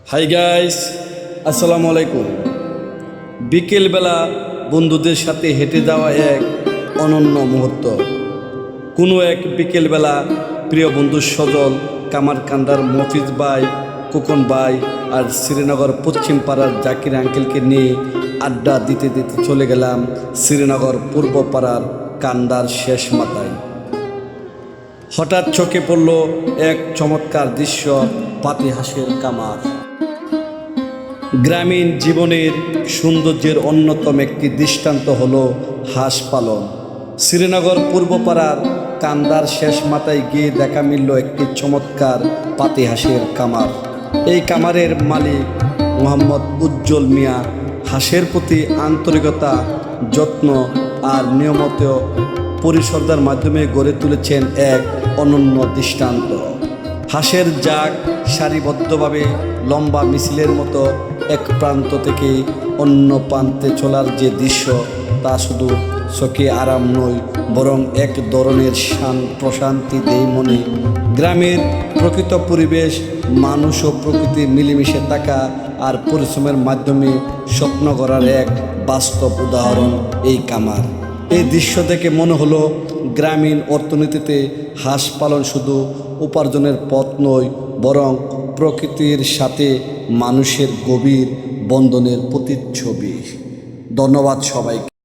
Hi guys, আসসালামু আলাইকুম। বিকেলবেলা বন্ধুদের সাথে হেঁটে যাওয়া এক অনন্য মুহূর্ত। কোনো এক বিকেলবেলা প্রিয় বন্ধু সজল, কামারকান্দার মফিজ ভাই, কোকন ভাই আর শ্রীনগর পশ্চিম পাড়ার জাকির আঙ্কেলকে নিয়ে আড্ডা দিতে দিতে চলে গেলাম শ্রীনগর পূর্ব পাড়ার কান্দার শেষ মাথায়। হঠাৎ চোখে পড়ল এক চমৎকার দৃশ্য, পাতিহাঁসের কামার। গ্রামীণ জীবনের সৌন্দর্যের অন্যতম একটি দৃষ্টান্ত হলো হাঁস পালন। শ্রীনগর পূর্বপাড়ার কান্দার শেষ মাথায় গিয়ে দেখা মিলল একটি চমৎকার পাতিহাঁসের কামার। এই কামারের মালিক মোহাম্মদ উজ্জ্বল মিয়া হাঁসের প্রতি আন্তরিকতা, যত্ন আর নিয়মিত পরিচর্যার মাধ্যমে গড়ে তুলেছেন এক অনন্য দৃষ্টান্ত। হাঁসের জাগ সারিবদ্ধভাবে লম্বা মিছিলের মতো এক প্রান্ত থেকে অন্য প্রান্তে চলার যে দৃশ্য, তা শুধু চোখে আরাম নয়, বরং এক ধরনের প্রশান্তি দেয় মনে। গ্রামের প্রকৃত পরিবেশ, মানুষ ও প্রকৃতি মিলেমিশে থাকা আর পরিশ্রমের মাধ্যমে স্বপ্ন গড়ার এক বাস্তব উদাহরণ এই কামার। এই দৃশ্য থেকে মনে হলো গ্রামীণ অর্থনীতিতে হাঁস পালন শুধু উপার্জনের পথ নয়, বরং প্রকৃতির সাথে মানুষের গভীর বন্ধনের প্রতিচ্ছবি। ধন্যবাদ সবাইকে।